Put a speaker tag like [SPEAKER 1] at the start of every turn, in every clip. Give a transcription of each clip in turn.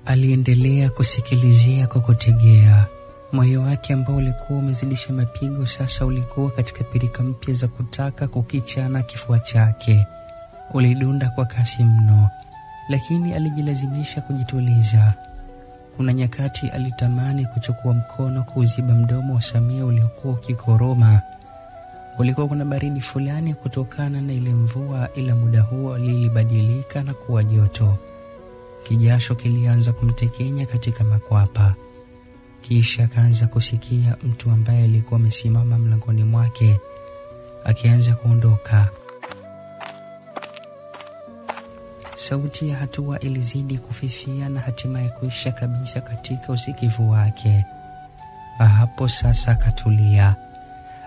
[SPEAKER 1] Aliendelea kusikilizia kwa kutegea. Moyo wake ambao ulikuwa umezidisha mapigo sasa ulikuwa katika pirika mpya za kutaka kukichana kifua chake. Ulidunda kwa kasi mno, lakini alijilazimisha kujituliza. Kuna nyakati alitamani kuchukua mkono kuuziba mdomo wa Samia uliokuwa ukikoroma. Kulikuwa kuna baridi fulani kutokana na ile mvua, ila muda huo lilibadilika na kuwa joto. Kijasho kilianza kumtekenya katika makwapa. Kisha akaanza kusikia mtu ambaye alikuwa amesimama mlangoni mwake akianza kuondoka. Sauti ya hatua ilizidi kufifia na hatimaye kuisha kabisa katika usikivu wake. Hapo sasa akatulia,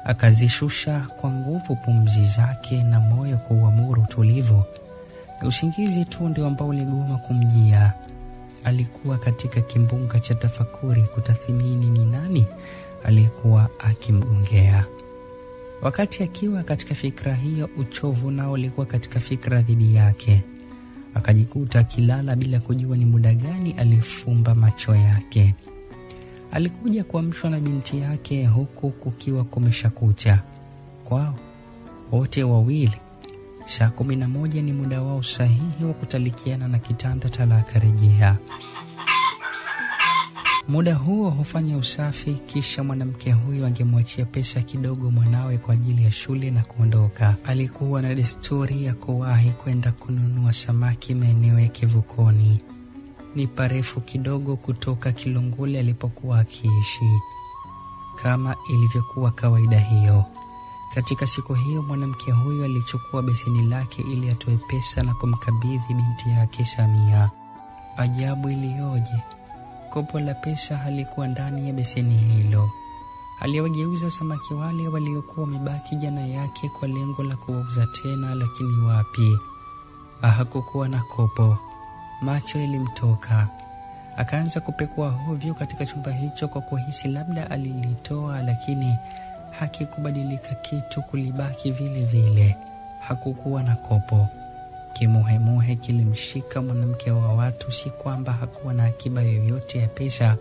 [SPEAKER 1] akazishusha kwa nguvu pumzi zake na moyo kuamuru utulivu. Usingizi tu ndio ambao uligoma kumjia. Alikuwa katika kimbunga cha tafakuri kutathimini ni nani alikuwa akimgongea. Wakati akiwa katika fikra hiyo, uchovu nao ulikuwa katika fikra dhidi yake. Akajikuta akilala bila kujua ni muda gani alifumba macho yake. Alikuja kuamshwa na binti yake huku kukiwa kumeshakucha. Kwao wote wawili, saa 11 ni muda wao sahihi wa kutalikiana na kitanda talaka rejea. Muda huo hufanya usafi, kisha mwanamke huyo angemwachia pesa kidogo mwanawe kwa ajili ya shule na kuondoka. Alikuwa na desturi ya kuwahi kwenda kununua samaki maeneo ya kivukoni. Ni parefu kidogo kutoka Kilungule alipokuwa akiishi. Kama ilivyokuwa kawaida hiyo, katika siku hiyo mwanamke huyo alichukua beseni lake ili atoe pesa na kumkabidhi binti yake Samia. Ajabu iliyoje! Kopo la pesa halikuwa ndani ya beseni hilo. Aliwageuza samaki wale waliokuwa wamebaki jana yake kwa lengo la kuuza tena, lakini wapi, hakukuwa na kopo. Macho yalimtoka. Akaanza kupekua hovyo katika chumba hicho kwa kuhisi labda alilitoa, lakini hakikubadilika kitu, kulibaki vile vile. Hakukuwa na kopo. Kimuhemuhe kilimshika mwanamke wa watu. Si kwamba hakuwa na akiba yoyote ya pesa,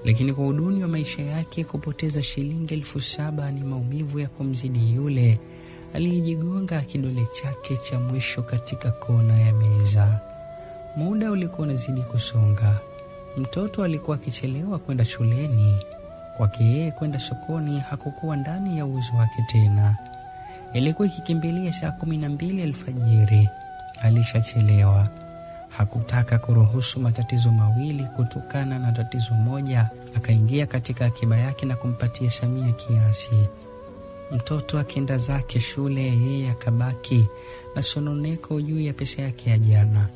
[SPEAKER 1] lakini kwa uduni wa maisha yake kupoteza shilingi 7,000 ni maumivu ya kumzidi yule aliyejigonga kidole chake cha mwisho katika kona ya meza. Muda ulikuwa unazidi kusonga. Mtoto alikuwa akichelewa kwenda shuleni. Kwake yeye kwenda sokoni hakukuwa ndani ya uwezo wake tena. Ilikuwa ikikimbilia saa 12 alfajiri. Alishachelewa. Hakutaka kuruhusu matatizo mawili kutokana na tatizo moja. Akaingia katika akiba yake na kumpatia Samia kiasi. Mtoto akienda zake shule, yeye akabaki na sononeko juu ya pesa yake ya jana.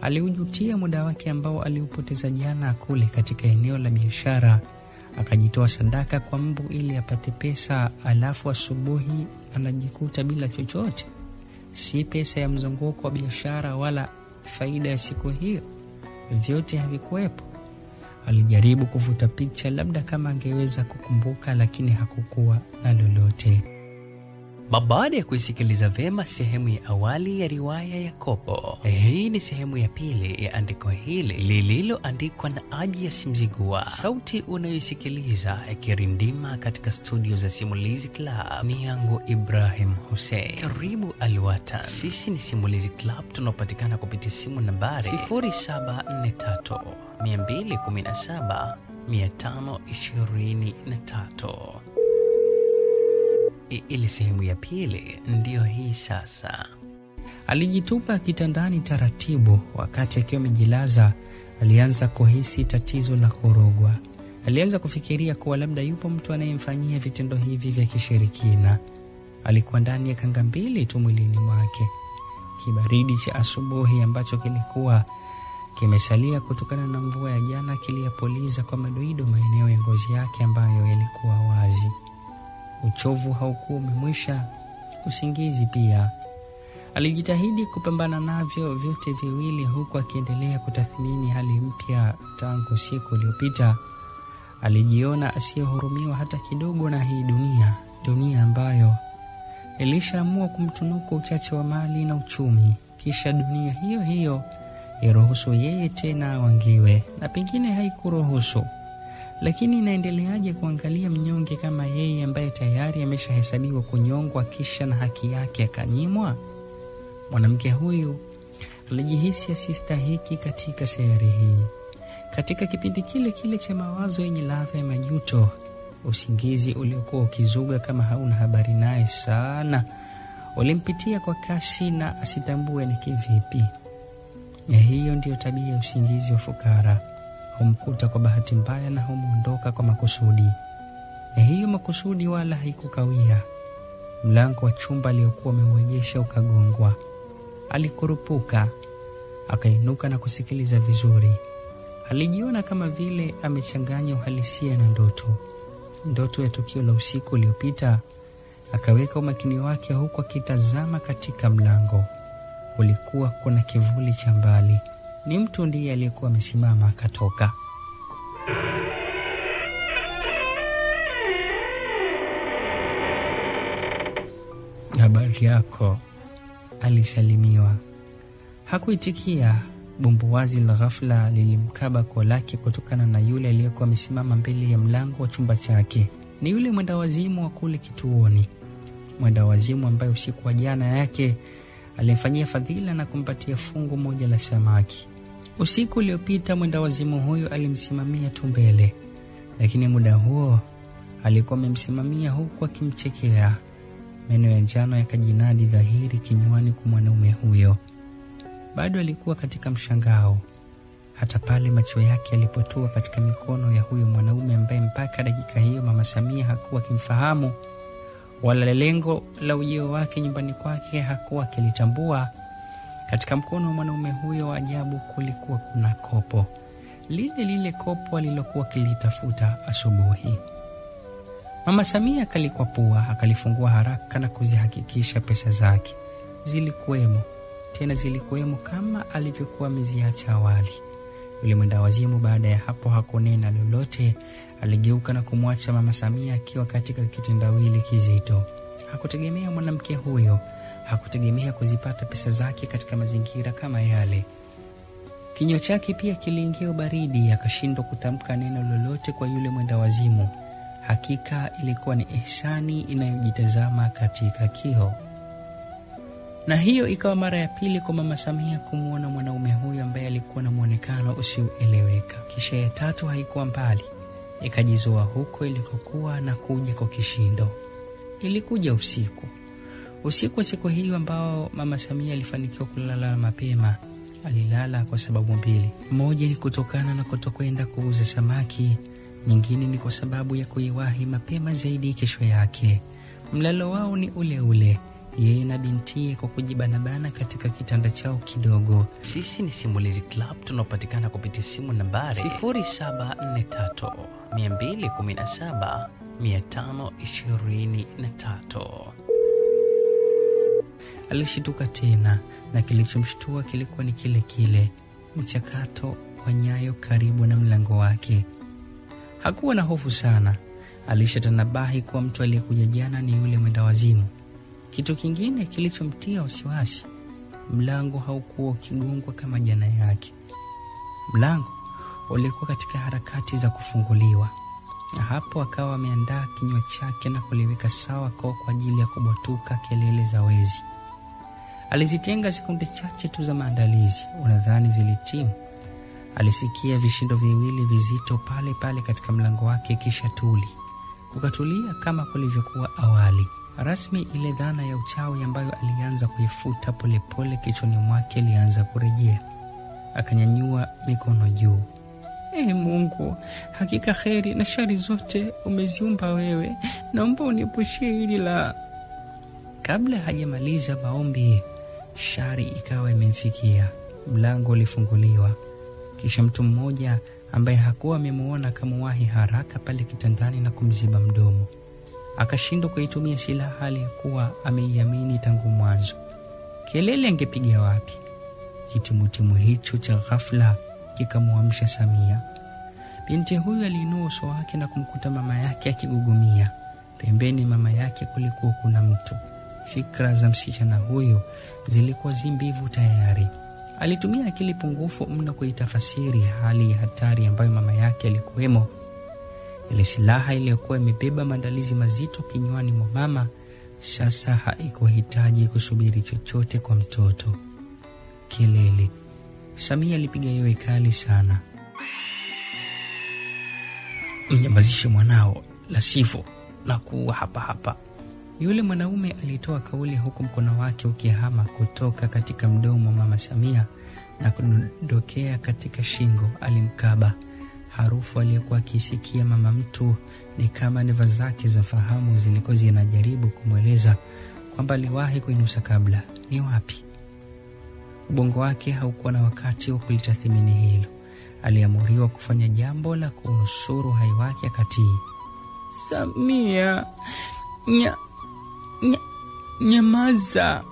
[SPEAKER 1] Aliujutia muda wake ambao aliupoteza jana kule katika eneo la biashara. Akajitoa sadaka kwa mbu ili apate pesa, alafu asubuhi anajikuta bila chochote. Si pesa ya mzunguko wa biashara wala faida ya siku hiyo, vyote havikuwepo. Alijaribu kuvuta picha labda kama angeweza kukumbuka, lakini hakukuwa na lolote. Baada ya kuisikiliza vema sehemu ya awali ya riwaya ya Kopo, hii ni sehemu ya pili ya andiko hili lililoandikwa na Abias Mzigua. Sauti unayoisikiliza ikirindima katika studio za Simulizi Club ni yangu Ibrahim Hussein. Karibu Alwatan. Sisi ni Simulizi Club, tunapatikana kupitia simu nambari 0743 217 523. Ile sehemu ya pili ndiyo hii sasa. Alijitupa kitandani taratibu. Wakati akiwa amejilaza, alianza kuhisi tatizo la korogwa. Alianza kufikiria kuwa labda yupo mtu anayemfanyia vitendo hivi vya kishirikina. Alikuwa ndani ya kanga mbili tu mwilini mwake. Kibaridi cha asubuhi ambacho kilikuwa kimesalia kutokana na mvua ya jana kiliyapoliza kwa madoido maeneo ya ngozi yake ambayo yalikuwa wazi. Uchovu haukuwa umemwisha, usingizi pia. Alijitahidi kupambana navyo vyote viwili, huku akiendelea kutathmini hali mpya tangu siku iliyopita. Alijiona asiyehurumiwa hata kidogo na hii dunia ambayo ilishaamua kumtunuku uchache wa mali na uchumi. Kisha dunia hiyo hiyo iruhusu yeye tena awangiwe, na pengine haikuruhusu. Lakini inaendeleaje kuangalia mnyonge kama yeye ambaye tayari ameshahesabiwa kunyongwa kisha na haki yake akanyimwa? Mwanamke huyu alijihisi asistahiki katika sayari hii. Katika kipindi kile kile cha mawazo yenye ladha ya majuto, usingizi uliokuwa ukizuga kama hauna habari naye sana ulimpitia kwa kasi na asitambue ni kivipi. Ya hiyo ndiyo tabia ya usingizi wa fukara. Humkuta kwa bahati mbaya na humuondoka kwa makusudi. Ya hiyo makusudi wala haikukawia. Mlango wa chumba aliokuwa ameuegesha ukagongwa. Alikurupuka, akainuka na kusikiliza vizuri. Alijiona kama vile amechanganya uhalisia na ndoto ya tukio la usiku uliopita. Akaweka umakini wake huku akitazama katika mlango. Kulikuwa kuna kivuli cha mbali. Ni mtu ndiye aliyekuwa amesimama akatoka. Habari yako, alisalimiwa. Hakuitikia. Bumbuwazi la ghafla lilimkaba koo lake kutokana na yule aliyekuwa amesimama mbele ya mlango wa chumba chake. Ni yule mwendawazimu wa kule kituoni. Mwendawazimu ambaye usiku wa jana yake alimfanyia fadhila na kumpatia fungu moja la samaki. Usiku uliopita mwendawazimu huyo alimsimamia tu mbele, lakini muda huo alikuwa amemsimamia huku akimchekea. Meno ya njano yakajinadi dhahiri kinywani kwa mwanaume huyo. Bado alikuwa katika mshangao, hata pale macho yake yalipotua katika mikono ya huyo mwanaume ambaye mpaka dakika hiyo Mama Samia hakuwa kimfahamu, wala lengo la ujio wake nyumbani kwake hakuwa akilitambua. Katika mkono wa mwanaume huyo wa ajabu kulikuwa kuna kopo, lile kopo alilokuwa kilitafuta asubuhi. Mama Samia akalikwapua, akalifungua haraka na kuzihakikisha pesa zake zilikuwemo, tena zilikuwemo kama alivyokuwa ameziacha awali. Yule mwendawazimu baada ya hapo hakunena lolote. Aligeuka na kumwacha Mama Samia akiwa katika kitendawili kizito. Hakutegemea mwanamke huyo, hakutegemea kuzipata pesa zake katika mazingira kama yale. Kinywa chake pia kiliingia baridi, akashindwa kutamka neno lolote kwa yule mwendawazimu. Hakika ilikuwa ni ihsani inayojitazama katika kioo. Na hiyo ikawa mara ya pili kwa Mama Samia kumuona mwanaume huyo ambaye alikuwa na muonekano usioeleweka. Kisha ya tatu haikuwa mbali, ikajizoa huko ilikokuwa na kuja kwa kishindo. Ilikuja usiku wa siku hiyo ambao Mama Samia alifanikiwa kulala mapema. Alilala kwa sababu mbili. Moja ni kutokana na kutokwenda kuuza samaki, nyingine ni kwa sababu ya kuiwahi mapema zaidi kesho yake. Mlalo wao ni ule, yeye na bintiye kwa kujibanabana katika kitanda chao kidogo.
[SPEAKER 2] Sisi ni Simulizi Club, tunapatikana kupitia simu nambari 0743 217 523.
[SPEAKER 1] Alishituka tena, na kilichomshtua kilikuwa ni kile mchakato wa nyayo karibu na mlango wake. Hakuwa na hofu sana. Alishatanabahi kuwa mtu aliyekuja jana ni yule mwendawazimu. Kitu kingine kilichomtia wasiwasi, mlango haukuwa ukigongwa kama jana yake. Mlango ulikuwa katika harakati za kufunguliwa, na hapo akawa ameandaa kinywa chake na kuliweka sawa kwa ajili ya kubwatuka kelele za wezi. Alizitenga sekunde chache tu za maandalizi, unadhani zilitimu? Alisikia vishindo viwili vizito pale katika mlango wake, kisha kukatulia kama kulivyokuwa awali. Rasmi ile dhana ya uchawi ambayo alianza kuifuta polepole kichwani mwake ilianza kurejea. Akanyanyua mikono juu. Mungu, hakika kheri na shari zote umeziumba wewe, naomba unipushie hili la... Kabla hajamaliza maombi, shari ikawa imemfikia. Mlango ulifunguliwa, kisha mtu mmoja ambaye hakuwa amemuona akamuwahi haraka pale kitandani na kumziba mdomo. Akashindwa kuitumia silaha aliyekuwa ameiamini tangu mwanzo. Kelele angepiga wapi? Kitimutimu hicho cha ghafla kikamuamsha Samia. Binti huyu aliinua uso wake na kumkuta mama yake akigugumia. Pembeni mama yake kulikuwa kuna mtu. Fikra za msichana huyo zilikuwa zimbivu tayari. Alitumia akili pungufu mno kuitafasiri hali ya hatari ambayo mama yake alikuwemo. Ile silaha iliyokuwa imebeba maandalizi mazito kinywani mwa mama sasa haikuhitaji kusubiri chochote kwa mtoto. Kelele. Samia alipiga yowe kali sana. Mnyamazishe mwanao, la sivyo na kuua hapa hapa. Yule mwanaume alitoa kauli huku mkono wake ukihama kutoka katika mdomo wa mama Samia na kudondokea katika shingo. Alimkaba. Harufu aliyokuwa akisikia mama mtu ni kama neva zake za fahamu zilikuwa zinajaribu kumweleza kwamba aliwahi kuinusa kabla. Ni wapi? Ubongo wake haukuwa na wakati wa kulitathmini hilo. Aliamuriwa kufanya jambo la kunusuru hai wake akatii. Samia, nyamaza.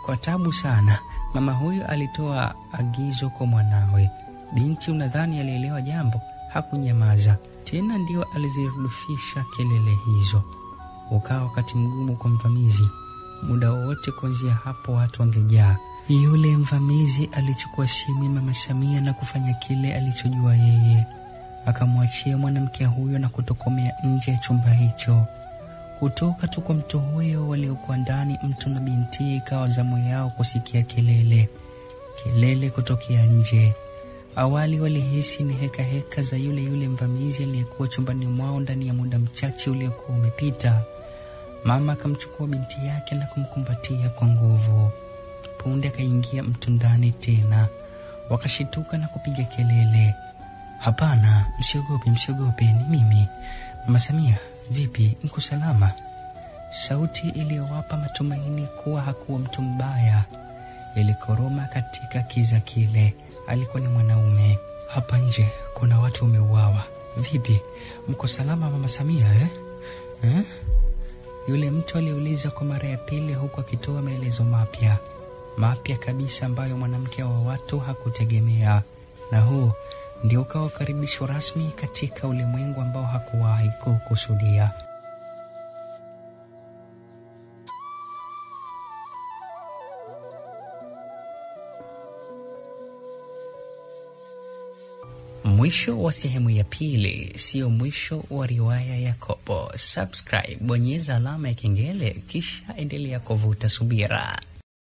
[SPEAKER 1] Kwa tabu sana, mama huyo alitoa agizo kwa mwanawe. Binti unadhani alielewa jambo? Hakunyamaza. Tena ndio alizirudisha kelele hizo. Ukawa wakati mgumu kwa mvamizi. Muda wote kuanzia hapo watu wangejaa. Yule mvamizi alichukua simu mama Samia na kufanya kile alichojua yeye. Akamwachia mwanamke huyo na kutokomea nje ya chumba hicho. Kutoka tu kwa mtu huyo waliokuwa ndani, mtu na binti, ikawa zamu yao kusikia kelele. Kelele kutokea nje. Awali walihisi ni heka za yule mvamizi aliyekuwa chumbani mwao ndani ya muda mchache uliokuwa umepita. Mama akamchukua binti yake na kumkumbatia kwa nguvu. Punde akaingia mtu ndani tena. Wakashituka na kupiga kelele. Hapana, msiogope, ni mimi. Mama Samia, vipi, mko salama? Sauti iliyowapa matumaini kuwa hakuwa mtu mbaya ilikoroma katika kiza kile. Alikuwa ni mwanaume. Hapa nje kuna watu wameuawa. Vipi, mko salama mama Samia Yule mtu aliuliza kwa mara ya pili huku akitoa maelezo mapya kabisa ambayo mwanamke wa watu hakutegemea. Na huu ndio ukawa karibisho rasmi katika ulimwengu ambao hakuwahi kukusudia. Mwisho wa sehemu ya pili, sio mwisho wa riwaya ya Kopo. Subscribe, bonyeza alama ya kengele, kisha endelea kuvuta subira.